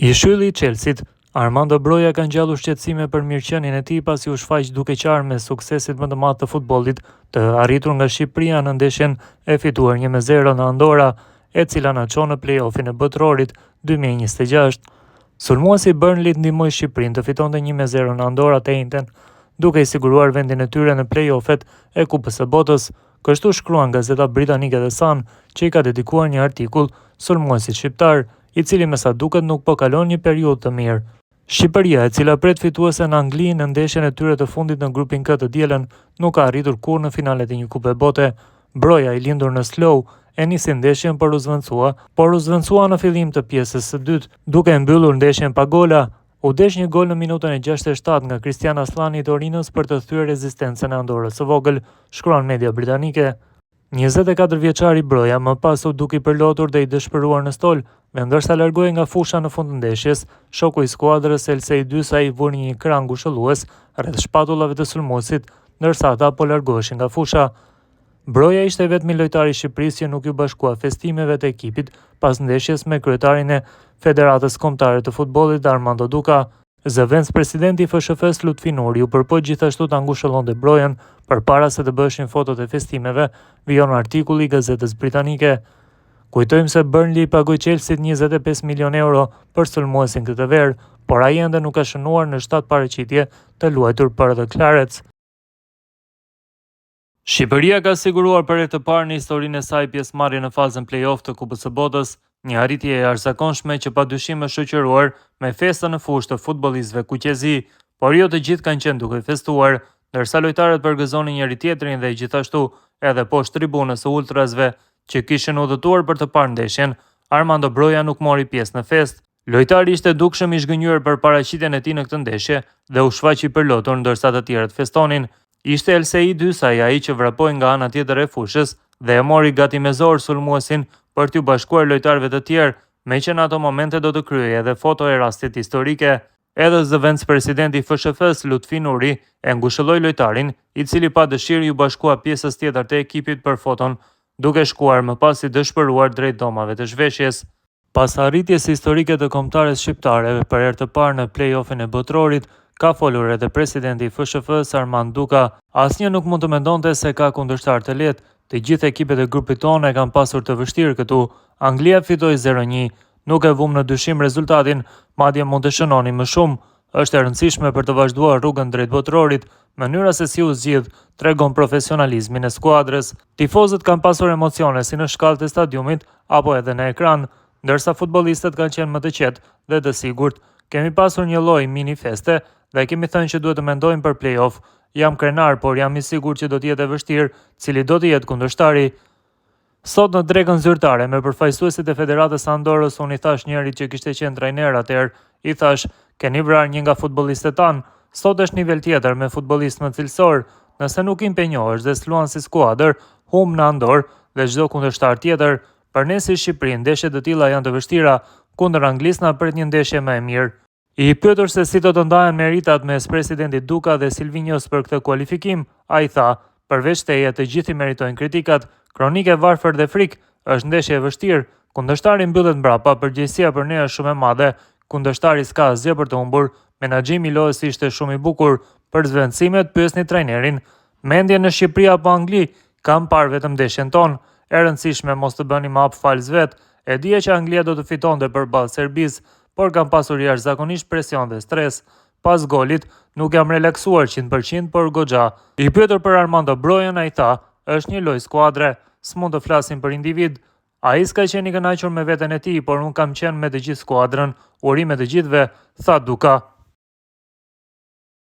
I shylli i Chelsit, Armando Broja ka ngjallur shqetësime për mirëqenien e tij pasi u shfaq duke qarë me suksesit më të madh të futbollit të arritur nga Shqipëria në ndeshjen e fituar 1-0 në Andorra, e cila na çon në play-offin e botrorit 2026. Sulmuesi Burnley ndihmoi Shqipërinë të fitonte 1-0 në Andorra të njëjtën, duke i siguruar vendin e tyre në play-offet e Kupës së Botës. Kështu shkruan gazeta britanike The Sun, që i ka dedikuar një artikull sulmuesit shqiptar, i cili me sa duket nuk po kalon një periudhë të mirë. Shqipëria, e cila pret fituese në Angli në ndeshjen e tyre të fundit në grupin K të dielën, nuk ka arritur kurrë në finalet e një Kupe Bote. Broja, i lindur në Slow, e nisi ndeshjen por u zvendësua në fillim të pjesës së dytë, duke mbyllur ndeshjen pa gola. U desh një gol në minutën e 67 nga Cristian Aslani i Torinos për të thyer rezistencën e Andorrës së vogël, shkruan media britanike. 24 vjeçari Broja më pas u duki përlotur dhe i dëshpëruar në stol, me ndërsa largohej nga fusha në fund të ndeshjes, shoku i skuadrës Elsej Dysa i vuri një krah ngushëllues rreth shpatullave të sulmuesit, ndërsa ata po largoheshin nga fusha. Broja ishte vetmi lojtari i Shqipërisë që nuk ju bashkua festimeve të ekipit pas ndeshjes me kryetarin e Federatës Kombëtare të Futbollit Armando Duka. Zëvendës presidenti i FSHF-s Lutfi Nuri u përpoq gjithashtu ta ngushëllonte Brojan përpara se të bëheshin fotot e festimeve, vijon artikulli i gazetës britanike. Kujtojmë se Burnley pagoi Chelsit 25 milion euro për sulmuesin këtë verë, por ai ende nuk ka shënuar në 7 paraqitje të luajtur për The Clarets. Shqipëria ka siguruar për herë të parë në historinë e saj pjesëmarrje në fazën play-off të Kupës së Botës, një arritje e jashtëzakonshme që padyshim është shoqëruar me festën në fushë të futbollistëve kuqezi, por jo të gjithë kanë qenë duke festuar, ndërsa lojtarët përgëzonin njëri tjetrin dhe gjithashtu edhe poshtë tribunës së ultrasve që kishin udhëtuar për të parë ndeshjen. Armando Broja nuk mori pjesë në festë. Lojtari ishte dukshëm i zhgënjur për paraqitjen e tij në këtë ndeshje dhe u shfaq i përlotur ndërsa të tjerët festonin. Ishte Elsej Dysa ai që vrapoi nga ana tjetër e fushës dhe e mori gati me zor sulmuesin për t'u bashkuar lojtarëve të tjerë, me që në ato momente do të kryej edhe foto e rastit historike. Edhe zëvendës presidenti i FSHF-s Lutfi Nuri e ngushëlloi lojtarin, i cili pa dëshirë ju bashkua pjesës tjetër të ekipit për foton, duke shkuar më pas i dëshpëruar drejt domave të zhveshjes. Pas arritjes historike të kombëtares shqiptare për herë të parë në play-offin e botrorit, ka folur edhe presidenti i FSHF-s Armand Duka. Asnjë nuk mund të mendonte se ka kundërshtar të lehtë. Të gjithë ekipet e grupit tonë e kanë pasur të vështirë këtu. Anglia fitoi 0-1. Nuk e vum në dyshim rezultatin, madje mund të shënoni më shumë. Është e rëndësishme për të vazhduar rrugën drejt botrorit. Mënyra se si u zgjidh tregon profesionalizmin e skuadrës. Tifozët kanë pasur emocione si në shkallët e stadiumit apo edhe në ekran, ndërsa futbollistët kanë qenë më të qetë dhe të sigurt. Kemi pasur një lloj mini feste dhe kemi thënë që duhet të mendojmë për play-off. Jam krenar, por jam i sigurt që do të jetë e vështirë, cili do të jetë kundërshtari. Sot në drekën zyrtare me përfaqësuesit e Federatës Andorrës unë i thash njërit që kishte qenë trajner atëherë, i thash, keni vrarë një nga futbollistët tanë, sot është nivel tjetër me futbollistë më cilësor, nëse nuk impenjohesh dhe s'luan si skuadër, humb në Andorë dhe çdo kundërshtar tjetër. Për ne si Shqipëri, ndeshjet të tilla janë të vështira, kundër Anglisë na pret një ndeshje më e mirë. I pyetur se si do të ndahen meritat mes presidentit Duka dhe Silvinjos për këtë kualifikim, ai tha, përveç teje të gjithë i meritojnë kritikat, kronike varfër dhe frikë, është ndeshje e vështirë, kundërshtari mbyllet mbrapa, përgjegjësia për ne është shumë e madhe, kundërshtari s'ka asgjë për të humbur, menaxhimi i lojës ishte shumë i bukur, për zvendësimet pyesni trajnerin, mendje në Shqipëri apo Angli, kam parë vetëm ndeshjen tonë, e rëndësishme mos të bëni më hap fals vet, e dije që Anglia do të fitonte përballë Serbisë, por kam pasur jashtëzakonisht presion dhe stres. Pas golit, nuk jam relaksuar 100%, por goxha. I pyetur për Armando Brojan, ai tha, është një lojë skuadre, s'mund të flasim për individ. Ai s'ka qenë i kënaqur me veten e tij, por unë kam qenë me të gjithë skuadrën, uri me të gjithëve, tha Duka.